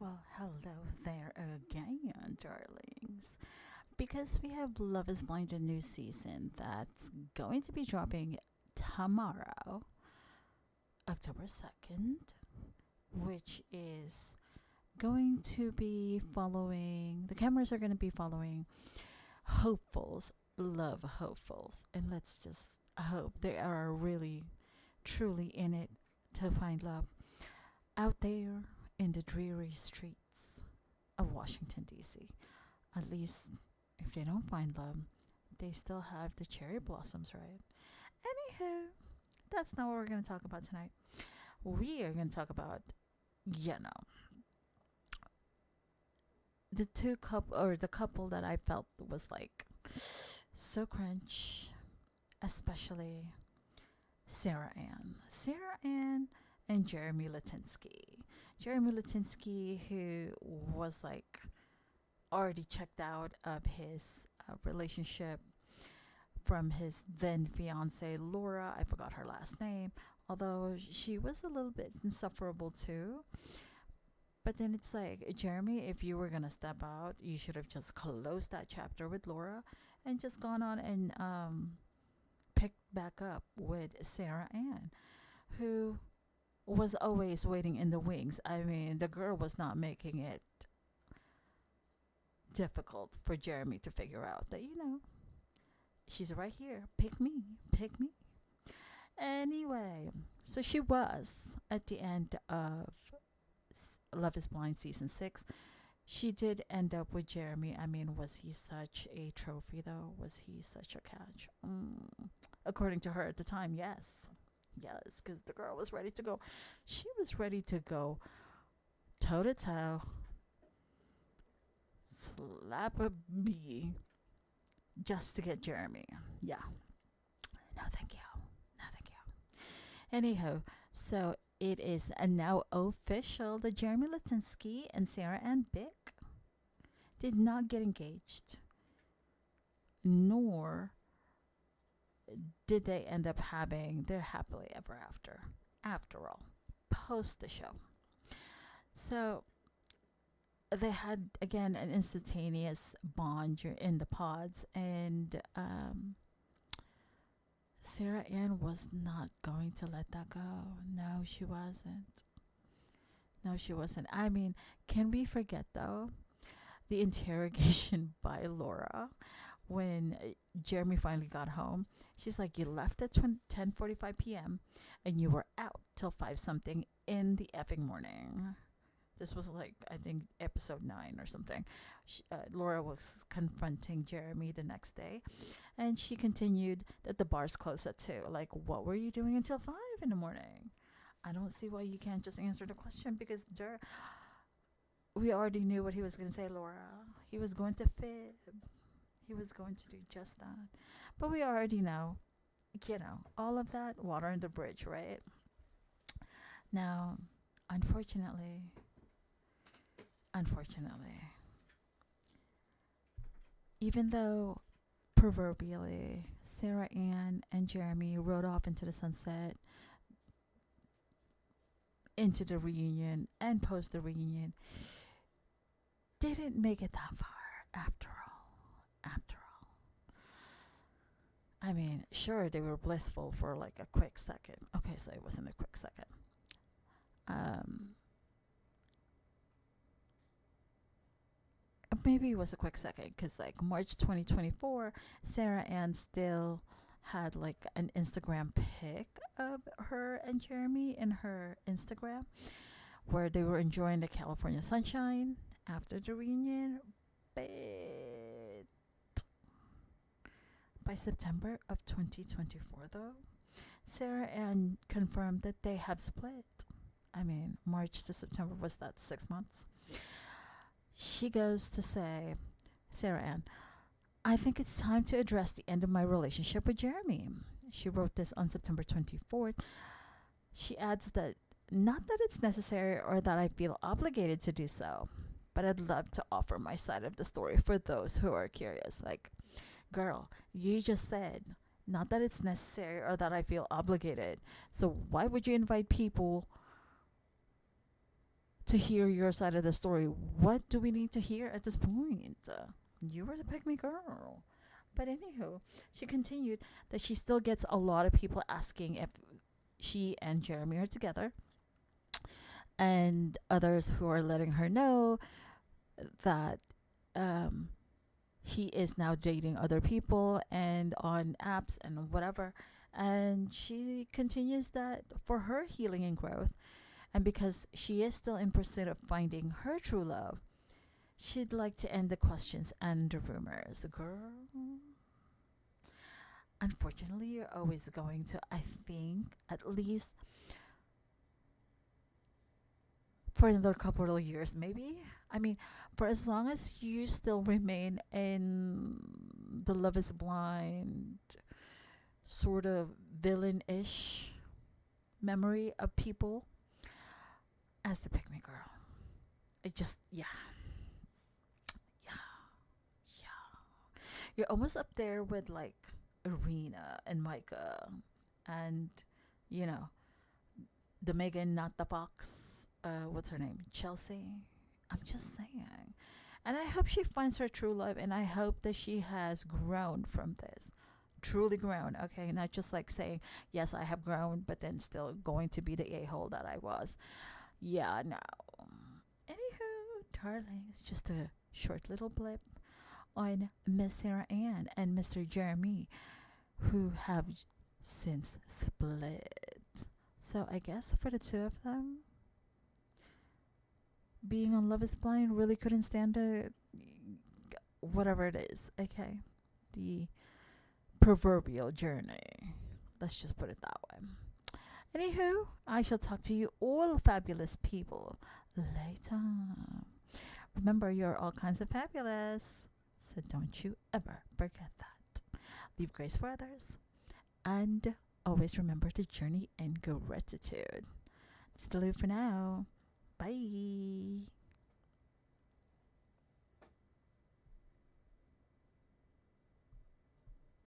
Well, hello there again, darlings. Because we have Love is Blind, a new season that's going to be dropping tomorrow, October 2nd, which is going to be following, the cameras are going to be following hopefuls, love hopefuls. And let's just hope they are really, truly in it to find love out there in the dreary streets of Washington, D.C. At least if they don't find love, they still have the cherry blossoms, right? Anywho, that's not what we're going to talk about tonight. We are going to talk about, you know, the couple that I felt was like so cringe, especially Sarah Ann. Sarah Ann and Jeramey Lutinski. Jeramey Lutinski, who was like already checked out of his relationship from his then fiance Laura. I forgot her last name, although she was a little bit insufferable too. But then it's like, Jeramey, if you were gonna step out, you should have just closed that chapter with Laura and just gone on and picked back up with Sarah Ann, who was always waiting in the wings. I mean, the girl was not making it difficult for Jeramey to figure out that, she's right here. Pick me. Pick me. Anyway, so she was at the end of Love is Blind season 6. She did end up with Jeramey. I mean, was he such a trophy though? Was he such a catch? According to her at the time, yes. Yes, because the girl was ready to go. She was ready to go toe to toe, slap a bee just to get Jeramey. Yeah. No, thank you. No, thank you. Anyhow, so it is now official that Jeramey Lutinski and Sarah Ann Bick did not get engaged, nor did they end up having their happily ever after all, post the show. So they had again an instantaneous bond in the pods, and Sarah Ann was not going to let that go. No, she wasn't. No, she wasn't. I mean, can we forget though the interrogation by Laura when Jeramey finally got home? She's like, "You left at 10:45 p.m. and you were out till 5 something in the effing morning." This was like, I think, episode 9 or something. Laura was confronting Jeramey the next day, and she continued that the bar's closed at 2. Like, what were you doing until 5 in the morning? I don't see why you can't just answer the question, because we already knew what he was going to say, Laura. He was going to fib. He was going to do just that. But we already know, all of that, water under the bridge, right? Now, unfortunately, even though proverbially Sarah Ann and Jeramey rode off into the sunset, into the reunion and post the reunion, didn't make it that far after all. I mean, sure, they were blissful for like a quick second. Okay, so it wasn't a quick second. Maybe it was a quick second, because like March 2024, Sarah Ann still had like an Instagram pic of her and Jeramey in her Instagram, where they were enjoying the California sunshine after the reunion. But by September of 2024 though, Sarah Ann confirmed that they have split. I mean, March to September, was that 6 months? She goes to say, Sarah Ann, "I think it's time to address the end of my relationship with Jeramey." She wrote this on September 24th. She adds that, "Not that it's necessary or that I feel obligated to do so, but I'd love to offer my side of the story for those who are curious." Like, girl, you just said, not that it's necessary or that I feel obligated. So why would you invite people to hear your side of the story. What do we need to hear at this point? You were the pick me girl. But anywho, she continued that she still gets a lot of people asking if she and Jeramey are together, and others who are letting her know that um, he is now dating other people and on apps and whatever. And she continues that for her healing and growth, and because she is still in pursuit of finding her true love, she'd like to end the questions and the rumors. Girl, unfortunately, you're always going to, I think, at least for another couple of years, maybe. I mean, for as long as you still remain in the Love is Blind sort of villain ish memory of people as the pick me girl. It just, yeah, yeah, yeah. You're almost up there with like Irina and Micah and, you know, the Megan, not the Fox. What's her name? Chelsea. I'm just saying. And I hope she finds her true love, and I hope that she has grown from this. Truly grown, okay? Not just like saying, yes, I have grown, but then still going to be the a-hole that I was. Yeah, no. Anywho, darling, it's just a short little blip on Miss Sarah Ann and Mr. Jeramey, who have since split. So I guess for the two of them, being on Love is Blind really couldn't stand it. Whatever it is, okay? The proverbial journey. Let's just put it that way. Anywho, I shall talk to you all fabulous people later. Remember, you're all kinds of fabulous. So don't you ever forget that. Leave grace for others. And always remember to journey in gratitude. Toodaloo for now.